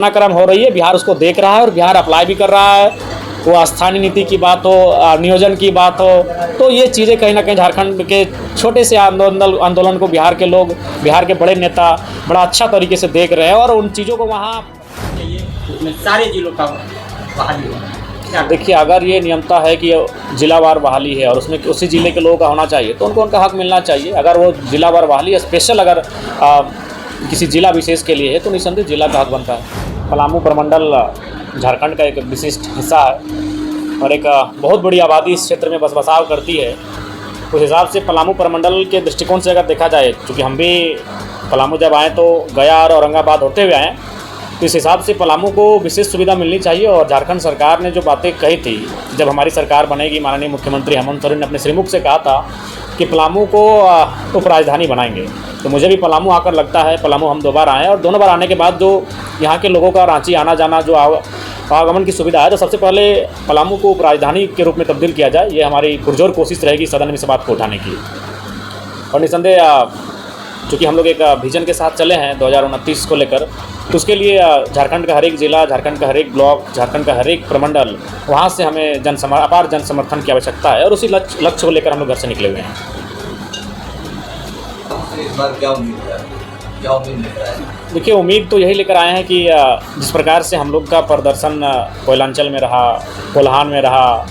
घटनाक्रम हो रही है, बिहार उसको देख रहा है और बिहार अप्लाई भी कर रहा है। वो स्थानीय नीति की बात हो, नियोजन की बात हो, तो ये चीज़ें कहीं ना कहीं झारखंड के छोटे से आंदोलन को बिहार के लोग, बिहार के बड़े नेता बड़ा अच्छा तरीके से देख रहे हैं और उन चीज़ों को वहाँ उसमें सारे जिलों का बहाली होना। देखिए, अगर ये नियमता है कि जिलावार बहाली है और उसमें उसी ज़िले के लोगों का होना चाहिए तो उनको उनका हक मिलना चाहिए। अगर वो जिलावार बहाली स्पेशल अगर किसी जिला विशेष के लिए है तो निसंदेह जिला का हक बनता है। पलामू प्रमंडल झारखंड का एक विशिष्ट हिस्सा है और एक बहुत बड़ी आबादी इस क्षेत्र में बसाव करती है। उस हिसाब से पलामू प्रमंडल के दृष्टिकोण से अगर देखा जाए, चूँकि हम भी पलामू जब आए तो गया और औरंगाबाद होते हुए आए, तो इस हिसाब से पलामू को विशेष सुविधा मिलनी चाहिए। और झारखंड सरकार ने जो बातें कही थी, जब हमारी सरकार बनेगी, माननीय मुख्यमंत्री हेमंत सोरेन ने अपने श्रीमुख से कहा था कि पलामू को उपराजधानी बनाएंगे, तो मुझे भी पलामू आकर लगता है, पलामू हम 2 बार आए हैं और दोनों बार आने के बाद जो यहाँ के लोगों का रांची आना जाना जो आवागमन की सुविधा है, तो सबसे पहले पलामू को उपराजधानी के रूप में तब्दील किया जाए। ये हमारी पुरजोर कोशिश रहेगी सदन में इस बात को उठाने की। और निसंदेह चूँकि हम लोग एक विजन के साथ चले हैं 2029 को लेकर, तो उसके लिए झारखंड का हर एक जिला, झारखंड का हर एक ब्लॉक, झारखंड का हर एक प्रमंडल, वहाँ से हमें अपार जन समर्थन की आवश्यकता है और उसी लक्ष्य को लेकर हम लोग घर से निकले हुए हैं। इस बार क्या उम्मीद है? देखिए, उम्मीद तो यही लेकर आए हैं कि जिस प्रकार से हम लोग का प्रदर्शन कोयलांचल में रहा, कोल्हान में रहा,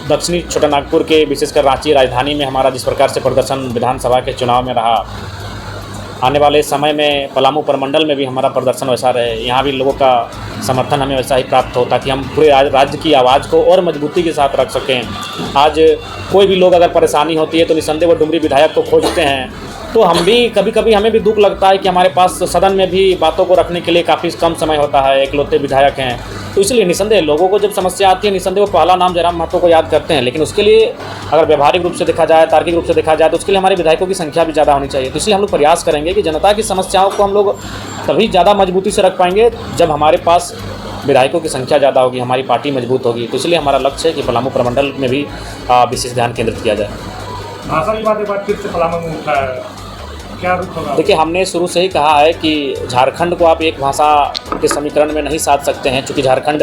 दक्षिणी छोटानागपुर के विशेषकर रांची राजधानी में हमारा जिस प्रकार से प्रदर्शन विधानसभा के चुनाव में रहा, आने वाले समय में पलामू प्रमंडल में भी हमारा प्रदर्शन वैसा रहे, यहाँ भी लोगों का समर्थन हमें वैसा ही प्राप्त हो, ताकि हम पूरे राज्य की आवाज़ को और मजबूती के साथ रख सकें। आज कोई भी लोग अगर परेशानी होती है तो निसंदेह वो डुमरी विधायक को खोजते हैं। तो हम भी कभी कभी हमें भी दुख लगता है कि हमारे पास सदन में भी बातों को रखने के लिए काफ़ी कम समय होता है, एकलौते विधायक हैं। तो इसलिए निसंदेह लोगों को जब समस्या आती है, निसंदेह वो पहला नाम जयराम महतो को याद करते हैं। लेकिन उसके लिए अगर व्यवहारिक रूप से देखा जाए, तार्किक रूप से देखा जाए, तो उसके लिए हमारे विधायकों की संख्या भी ज़्यादा होनी चाहिए। तो इसलिए हम लोग प्रयास करेंगे कि जनता की समस्याओं को हम लोग तभी ज़्यादा मजबूती से रख पाएंगे जब हमारे पास विधायकों की संख्या ज़्यादा होगी, हमारी पार्टी मजबूत होगी। तो इसलिए हमारा लक्ष्य है कि पलामू प्रमंडल में भी विशेष ध्यान केंद्रित किया जाए। भाषा की बात एक बार फिर से पलामू में उठा है, क्या रुख होगा? देखिए, हमने शुरू से ही कहा है कि झारखंड को आप एक भाषा के समीकरण में नहीं साध सकते हैं, क्योंकि झारखंड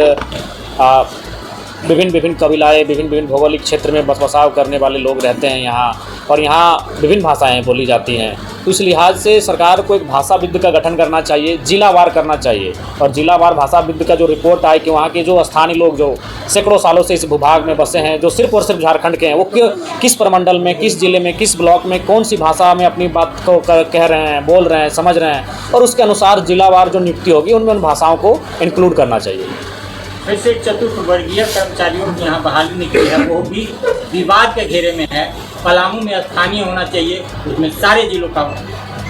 विभिन्न कबीलाएँ, विभिन्न भौगोलिक क्षेत्र में बसाव करने वाले लोग रहते हैं यहाँ, और यहाँ विभिन्न भाषाएं बोली जाती हैं। तो इस लिहाज से सरकार को एक भाषा विद का गठन करना चाहिए, जिलावार करना चाहिए। और जिलावार भाषा विद का जो रिपोर्ट आए कि वहाँ के जो स्थानीय लोग जो सैकड़ों सालों से इस भूभाग में बसे हैं, जो सिर्फ और सिर्फ झारखंड के हैं, वो किस प्रमंडल में, किस जिले में, किस ब्लॉक में कौन सी भाषा में अपनी बात को कह रहे हैं, बोल रहे हैं, समझ रहे हैं, और उसके अनुसार जिलावार जो नियुक्ति होगी उनमें उन भाषाओं को इंक्लूड करना चाहिए। वैसे चतुर्थवर्गीय कर्मचारियों की यहाँ बहाली निकली है, वो भी विवाद के घेरे में है। पलामू में स्थानीय होना चाहिए, उसमें सारे जिलों का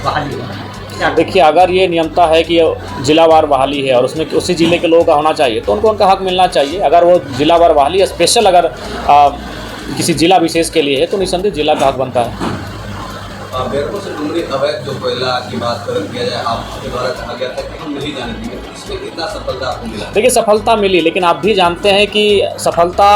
बहाली होना। देखिए, अगर ये नियमता है कि जिलावार बहाली है और उसमें उसी ज़िले के लोगों का होना चाहिए तो उनको उनका हक मिलना चाहिए। अगर वो जिलावार बहाली स्पेशल अगर किसी जिला विशेष के लिए है तो निसंदेह जिला का हक बनता है। बेरमो से डुमरी अवैध जो कोयला की बात किया जाए, आपके द्वारा कहा गया था कि हम नहीं जानते हैं, इसमें कितना सफलता आपको मिला? देखिए, सफलता मिली, लेकिन आप भी जानते हैं कि सफलता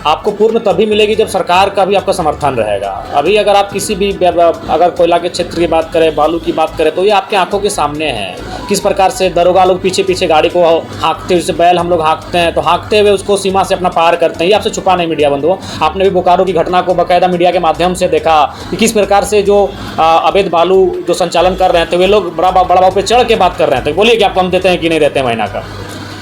आपको पूर्ण तभी मिलेगी जब सरकार का भी आपका समर्थन रहेगा। अभी अगर आप किसी भी अगर कोयला के क्षेत्र की बात करें, बालू की बात करें, तो ये आपके आंखों के सामने है किस प्रकार से दरोगा लोग पीछे पीछे गाड़ी को हाँकते, जैसे बैल हम लोग हाँकते हैं तो हाँकते हुए उसको सीमा से अपना पार करते हैं। ये आपसे छुपा नहीं मीडिया बंधुओं, आपने भी बोकारो की घटना को बाकायदा मीडिया के माध्यम से देखा कि किस प्रकार से जो अवैध बालू जो संचालन कर रहे थे वे लोग बड़ा बाबू पे चढ़ के बात कर रहे थे। बोलिए कि आप कम देते हैं कि नहीं देते हैं महीना का।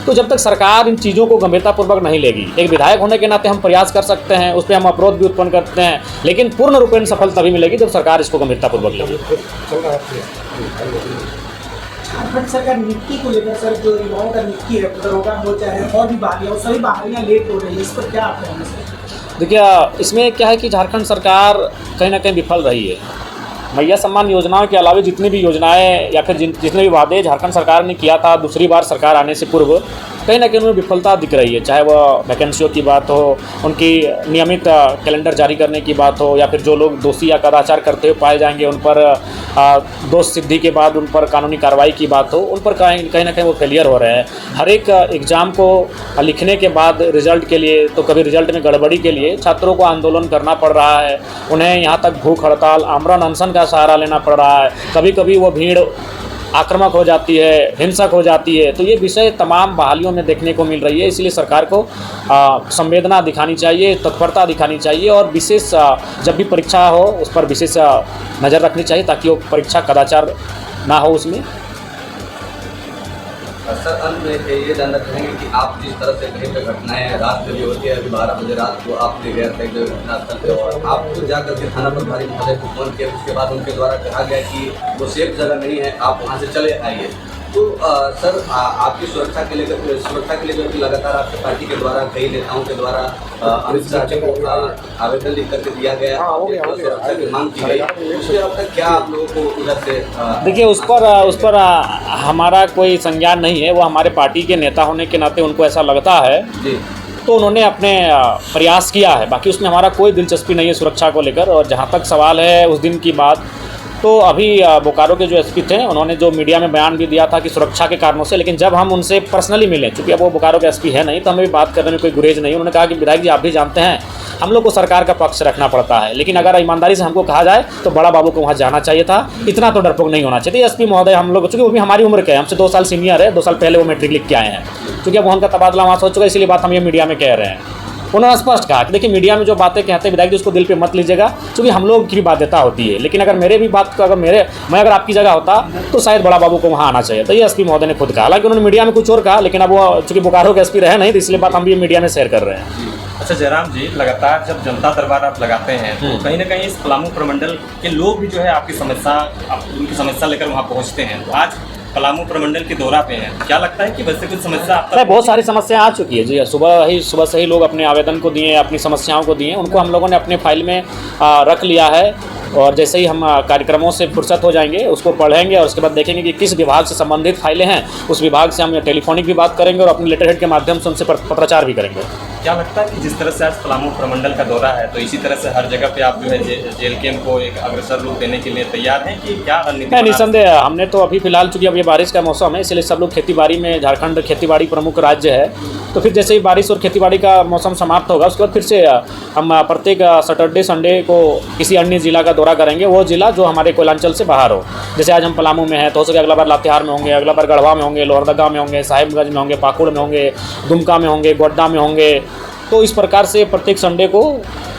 तो जब तक सरकार इन चीज़ों को गंभीरतापूर्वक नहीं लेगी, एक विधायक होने के नाते हम प्रयास कर सकते हैं, उस पर हम अवरोध भी उत्पन्न करते हैं, लेकिन पूर्ण रूपेण सफल तभी मिलेगी जब सरकार इसको गंभीरतापूर्वक लेगी। झारखंड सरकार नियुक्ति को लेकर सर, जो युवाओं का नियुक्ति है, दरोगा हो चाहे और भी बहालियाँ, सभी बहालियाँ लेट हो रही है, इस पर क्या आप कहेंगे सर? देखिए, इसमें क्या है कि झारखंड सरकार कहीं ना कहीं विफल रही है। मैया सम्मान योजनाओं के अलावा जितनी भी योजनाएं या फिर जितने भी वादे झारखंड सरकार ने किया था दूसरी बार सरकार आने से पूर्व, कहीं ना कहीं उनमें विफलता दिख रही है। चाहे वह वैकेंसियों की बात हो, उनकी नियमित कैलेंडर जारी करने की बात हो, या फिर जो लोग दोषी या कदाचार करते हुए पाए जाएंगे उन पर दोष सिद्धि के बाद उन पर कानूनी कार्रवाई की बात हो, उन पर कहीं ना कहीं वो फेलियर हो रहे हैं। हर एक एग्ज़ाम को लिखने के बाद रिजल्ट के लिए, तो कभी रिजल्ट में गड़बड़ी के लिए छात्रों को आंदोलन करना पड़ रहा है, उन्हें यहाँ तक भूख हड़ताल, आमरण अनशन का सहारा लेना पड़ रहा है। कभी कभी वो भीड़ आक्रामक हो जाती है, हिंसक हो जाती है। तो ये विषय तमाम बहालियों में देखने को मिल रही है। इसलिए सरकार को संवेदना दिखानी चाहिए, तत्परता दिखानी चाहिए और विशेष जब भी परीक्षा हो उस पर विशेष नज़र रखनी चाहिए ताकि वो परीक्षा कदाचार ना हो उसमें। सर, अंत में ये जानना चाहेंगे कि आप जिस तरह से कहीं पे घटनाएं रात में भी होती है, अभी 12 बजे रात को आप ले गए थे घटनास्थल पे और आपको जाकर के थाना प्रभारी महोदय को फोन किया, उसके बाद उनके द्वारा कहा गया कि वो सेफ जगह नहीं है, आप वहाँ से चले आइए। तो सर, आपकी सुरक्षा के लेकर लगातार आपकी पार्टी के द्वारा कई नेताओं के द्वारा अमित शाह को आवेदन लिख करके दिया गया, सुरक्षा की मांग की गई। उसके अब तक क्या आप लोगों को उधर से देखिए उस पर हमारा कोई संज्ञान नहीं है। वो हमारे पार्टी के नेता होने के नाते उनको ऐसा लगता है जी, तो उन्होंने अपने प्रयास किया है। बाकी उसमें हमारा कोई दिलचस्पी नहीं है सुरक्षा को लेकर। और जहाँ तक सवाल है उस दिन की बात, तो अभी बोकारो के जो एसपी थे उन्होंने जो मीडिया में बयान भी दिया था कि सुरक्षा के कारणों से, लेकिन जब हम उनसे पर्सनली मिले, चूँकि अब वो बोकारो के एसपी है नहीं, तो हमें भी बात करने में कोई गुरेज नहीं। उन्होंने कहा कि विधायक जी आप भी जानते हैं हम लोग को सरकार का पक्ष रखना पड़ता है, लेकिन अगर ईमानदारी से हमको कहा जाए तो बड़ा बाबू को वहाँ जाना चाहिए था, इतना तो डरपोक नहीं होना चाहिए। एसपी महोदय हम लोग, चूँकि वो भी हमारी उम्र के हैं, हमसे 2 साल सीनियर है, 2 साल पहले वो मैट्रिक लिख के आए हैं, चूँकि अब उनका तबादला वहाँ से हो चुका है, इसीलिए बात हम ये मीडिया में कह रहे हैं। उन्होंने स्पष्ट कहा कि देखिए मीडिया में जो बातें कहते हैं विधायक जी उसको दिल पे मत लीजिएगा, क्योंकि हम लोग की भी बाध्यता होती है। लेकिन अगर मेरे भी बात को मैं अगर आपकी जगह होता तो शायद बड़ा बाबू को वहाँ आना चाहिए। तो ये एसपी महोदय ने खुद कहा। हालांकि उन्होंने मीडिया में कुछ और कहा, लेकिन अब वो चूँकि बोकारो के एसपी रहे नहीं, तो इसलिए बात हम भी मीडिया में शेयर कर रहे हैं। अच्छा जयराम जी, लगातार जब जनता दरबार आप लगाते हैं तो कहीं ना कहीं इस पलामू प्रमंडल के लोग भी जो है आपकी समस्या लेकर वहाँ पहुँचते हैं। तो आज पलामू प्रमंडल के दौरा पे हैं, क्या लगता है कि वैसे कुछ समस्या आप तक? बहुत सारी समस्याएं आ चुकी है जी। सुबह से ही लोग अपने आवेदन को दिए, अपनी समस्याओं को दिए, उनको हम लोगों ने अपने फाइल में रख लिया है। और जैसे ही हम कार्यक्रमों से फुर्सत हो जाएंगे उसको पढ़ेंगे और उसके बाद देखेंगे कि किस विभाग से संबंधित फाइलें हैं, उस विभाग से हम टेलीफोनिक भी बात करेंगे और अपने लेटर हेड के माध्यम से उनसे पत्राचार भी करेंगे। क्या लगता है कि जिस तरह से आज पलामू प्रमंडल का दौरा है, तो इसी तरह से हर जगह पे आप जो है जेल कैंप को एक अग्रसर रूप देने के लिए तैयार हैं कि क्या रणनीति? निसंदेह हमने तो अभी फिलहाल, चूँकि अब ये बारिश का मौसम है, इसलिए सब लोग खेती-बाड़ी में, झारखंड खेती-बाड़ी प्रमुख राज्य है, तो फिर जैसे ही बारिश और खेती-बाड़ी का मौसम समाप्त होगा उसके बाद फिर से हम प्रत्येक सैटरडे संडे को किसी अन्य जिला का दौरा करेंगे, वो जिला जो हमारे कोयलांचल से बाहर हो। जैसे आज हम पलामू में हैं, तो हो सके अगला बार लातेहार में होंगे, अगला बार गढ़वा में होंगे, लोहरदगा में होंगे, साहिबगंज में होंगे, पाकुड़ में होंगे, दुमका में होंगे, गोड्डा में होंगे। तो इस प्रकार से प्रत्येक संडे को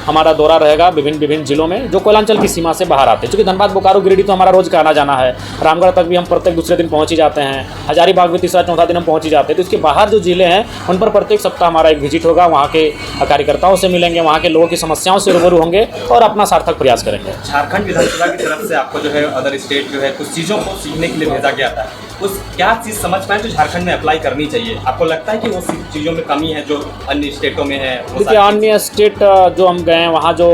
हमारा दौरा रहेगा विभिन्न जिलों में जो कोयलांचल की सीमा से बाहर आते हैं। क्योंकि धनबाद, बोकारो, गिरिडीह तो हमारा रोज़ का आना जाना है। रामगढ़ तक भी हम प्रत्येक दूसरे दिन पहुंच ही जाते हैं। हजारीबाग भी तीसरा चौथा दिन हम पहुंच ही जाते हैं। तो इसके बाहर जो जिले हैं उन पर प्रत्येक सप्ताह हमारा एक विजिट होगा। वहाँ के कार्यकर्ताओं से मिलेंगे, वहाँ के लोगों की समस्याओं से रूबरू होंगे और अपना सार्थक प्रयास करेंगे। झारखंड विधानसभा की तरफ से आपको जो है अदर स्टेट जो है कुछ चीज़ों को सीखने के लिए भेजा गया था, उस क्या चीज़ समझ पाए जो झारखंड में अप्लाई करनी चाहिए? आपको लगता है कि वो चीज़ों में कमी है जो अन्य स्टेटों में है? देखिए अन्य स्टेट जो हम गए हैं वहाँ जो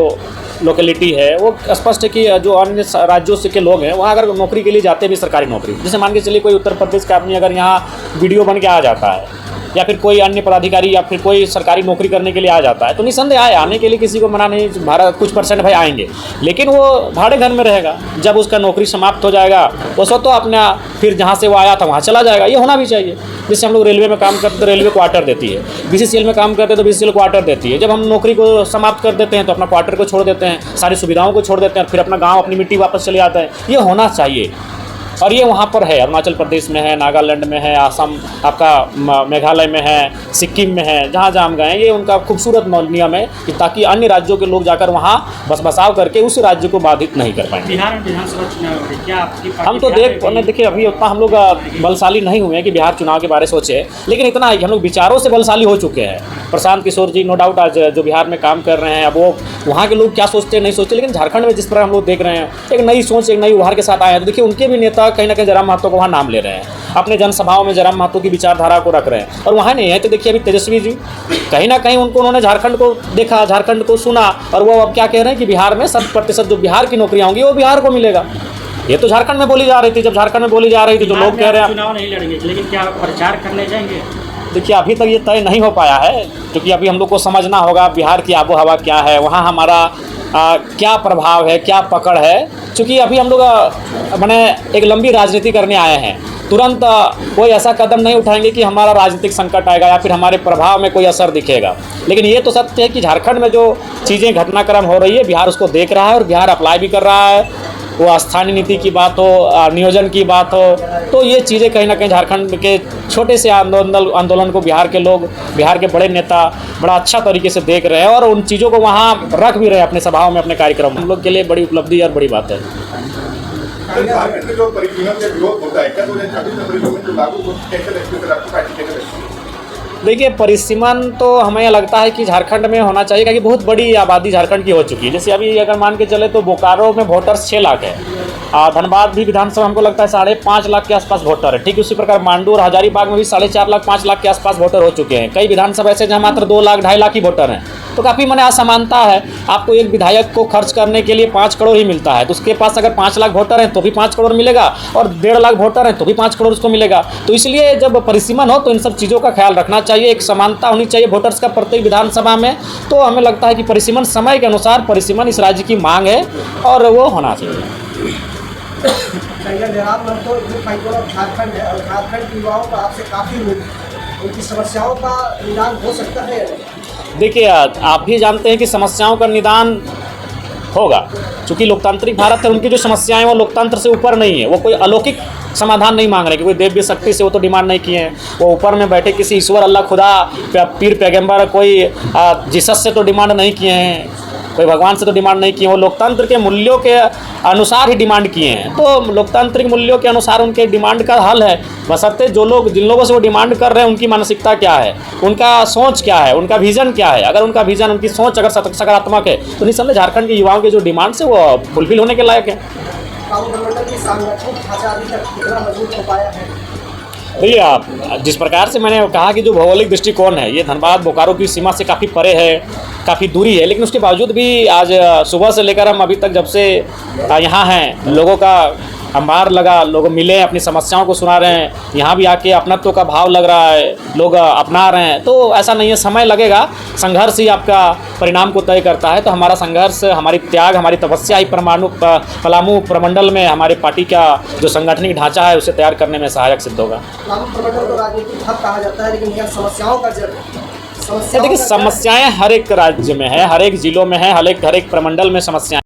लोकेलिटी है वो स्पष्ट है कि जो अन्य राज्यों से के लोग हैं वहाँ अगर नौकरी के लिए जाते हैं भी सरकारी नौकरी, जैसे मान के चलिए कोई उत्तर प्रदेश का आदमी अगर यहाँ वीडियो बन के आ जाता है या फिर कोई अन्य पदाधिकारी या फिर कोई सरकारी नौकरी करने के लिए आ जाता है, तो निसंदेह आने के लिए किसी को मना नहीं, भारत कुछ % भाई आएंगे, लेकिन वो भाड़े घर में रहेगा। जब उसका नौकरी समाप्त हो जाएगा वो स्वतः अपना फिर जहाँ से वो आया था वहाँ चला जाएगा। ये होना भी चाहिए। जैसे हम लोग रेलवे में काम करते तो रेलवे क्वार्टर देती है, BCCL में काम करते तो BCCL क्वार्टर देती है। जब हम नौकरी को समाप्त कर देते हैं तो अपना क्वार्टर को छोड़ देते हैं, सारी सुविधाओं को छोड़ देते हैं, फिर अपना गाँव अपनी मिट्टी वापस चले आता है। ये होना चाहिए और ये वहाँ पर है। अरुणाचल प्रदेश में है, नागालैंड में है, आसाम आपका मेघालय में है, सिक्किम में है, जहाँ जहाँ हम गए हैं ये उनका खूबसूरत नियम है कि ताकि अन्य राज्यों के लोग जाकर वहाँ बसाव करके उस राज्य को बाधित नहीं कर पाएंगे। बिहार में विधानसभा चुनाव है, क्या आपकी हम तो देखिए अभी उतना हम लोग बलशाली नहीं हुए हैं कि बिहार चुनाव के बारे में सोचे, लेकिन इतना है कि हम लोग विचारों से बलशाली हो चुके हैं। प्रशांत किशोर जी नो डाउट आज जो बिहार में काम कर रहे हैं, अब वो वहाँ के लोग क्या सोचते हैं नहीं सोचते, लेकिन झारखंड में जिस प्रकार हम लोग देख रहे हैं एक नई सोच, एक नई उभार के साथ आए हैं। तो देखिए उनके भी नेता कहीं ना कहीं जयराम महतो को वहाँ नाम ले रहे हैं, अपने जनसभाओं में जयराम महतो की विचारधारा को रख रहे हैं। और वहाँ नहीं है तो देखिए अभी तेजस्वी जी कहीं ना कहीं उन्होंने झारखंड को देखा, झारखंड को सुना और वो अब क्या कह रहे हैं कि बिहार में 100% जो बिहार की नौकरियाँ होंगी वो बिहार को मिलेगा। ये तो झारखंड में बोली जा रही थी। जब झारखंड में बोली जा रही थी तो लोग कह रहे हैं चुनाव नहीं लड़ेंगे, लेकिन क्या प्रचार करने जाएंगे? देखिए अभी तक ये तय नहीं हो पाया है, क्योंकि अभी हम लोग को समझना होगा बिहार की आबो हवा क्या है, वहाँ हमारा क्या प्रभाव है, क्या पकड़ है। क्योंकि अभी हम लोग मैंने एक लंबी राजनीति करने आए हैं, तुरंत कोई ऐसा कदम नहीं उठाएंगे कि हमारा राजनीतिक संकट आएगा या फिर हमारे प्रभाव में कोई असर दिखेगा। लेकिन ये तो सत्य है कि झारखंड में जो चीज़ें घटनाक्रम हो रही है बिहार उसको देख रहा है और बिहार अप्लाई भी कर रहा है। वो स्थानीय नीति की बात हो, नियोजन की बात हो, तो ये चीज़ें कहीं ना कहीं झारखंड के छोटे से आंदोलन को बिहार के लोग, बिहार के बड़े नेता बड़ा अच्छा तरीके से देख रहे हैं और उन चीज़ों को वहाँ रख भी रहे हैं अपने सभाओं में, अपने कार्यक्रम में। हम लोग के लिए बड़ी उपलब्धि और बड़ी बात है। झारखंड में जो परिसीमन से विरोध होता है, क्या 2026 में परिसीमन जो लागू हो कैसे देखते हैं आपकी पार्टी कैसे देखती है? देखिए, परिसीमन तो हमें लगता है कि झारखंड में होना चाहिए, क्योंकि बहुत बड़ी आबादी झारखंड की हो चुकी है। जैसे अभी अगर मान के चले तो बोकारो में वोटर्स 6 लाख है, धनबाद भी विधानसभा हमको लगता है 5.5 लाख के आसपास वोटर है। ठीक उसी प्रकार मांडू और हजारीबाग में भी 4.5 लाख 5 लाख के आसपास वोटर हो चुके हैं। कई विधानसभा ऐसे जहाँ मात्र 2 लाख 2.5 लाख ही वोटर हैं, तो काफ़ी मैंने असमानता है। आपको एक विधायक को खर्च करने के लिए 5 करोड़ ही मिलता है, तो उसके पास अगर 5 लाख वोटर हैं तो भी 5 करोड़ मिलेगा, और 1.5 लाख वोटर हैं तो भी 5 करोड़ उसको मिलेगा। तो इसलिए जब परिसीमन हो तो इन सब चीज़ों का ख्याल रखना चाहिए, एक समानता होनी चाहिए वोटर्स का प्रत्येक विधानसभा में। तो हमें लगता है कि परिसीमन समय के अनुसार परिसीमन इस राज्य की मांग है और वो होना चाहिए। तो झारखंड है और झारखंड के युवाओं का आपसे काफ़ी उम्मीद है, उनकी समस्याओं का निदान हो सकता है। देखिए, आप भी जानते हैं कि समस्याओं का निदान होगा, क्योंकि लोकतांत्रिक भारत है। उनकी जो समस्याएं वो लोकतंत्र से ऊपर नहीं है, वो कोई अलौकिक समाधान नहीं मांग रहे कि कोई देव्य शक्ति से वो तो डिमांड नहीं किए हैं। वो ऊपर में बैठे किसी ईश्वर, अल्लाह, खुदा, पीर पैगंबर, कोई जीसस से तो डिमांड नहीं किए हैं, कोई भगवान से तो डिमांड नहीं किए। वो लोकतंत्र के मूल्यों के अनुसार ही डिमांड किए हैं। तो लोकतांत्रिक मूल्यों के अनुसार उनके डिमांड का हल है, बशर्ते जिन लोगों से वो डिमांड कर रहे हैं उनकी मानसिकता क्या है, उनका सोच क्या है, उनका विजन क्या है। अगर उनका विजन, उनकी सोच अगर सकारात्मक है तो निसंदेह झारखंड के युवाओं के जो डिमांड्स है वो फुलफिल होने के लायक है। भैया, जिस प्रकार से मैंने कहा कि जो भौगोलिक दृष्टिकोण है ये धनबाद बोकारो की सीमा से काफ़ी परे है, काफ़ी दूरी है, लेकिन उसके बावजूद भी आज सुबह से लेकर हम अभी तक जब से यहाँ हैं, लोगों का अंबार लगा, लोग मिले, अपनी समस्याओं को सुना रहे हैं, यहाँ भी आके अपनत्व का भाव लग रहा है, लोग अपना रहे हैं। तो ऐसा नहीं है, समय लगेगा, संघर्ष ही आपका परिणाम को तय करता है। तो हमारा संघर्ष, हमारी त्याग, हमारी तपस्या ही पलामू प्रमंडल में हमारे पार्टी का जो संगठनिक ढांचा है उसे तैयार करने में सहायक सिद्ध होगा। पलामू प्रमंडल को राजनीतिक हब कहा जाता है, लेकिन यहाँ समस्याओं का देखिए, समस्याएं हर एक राज्य में है, हर एक जिलों में है, हर एक प्रमंडल में समस्याएं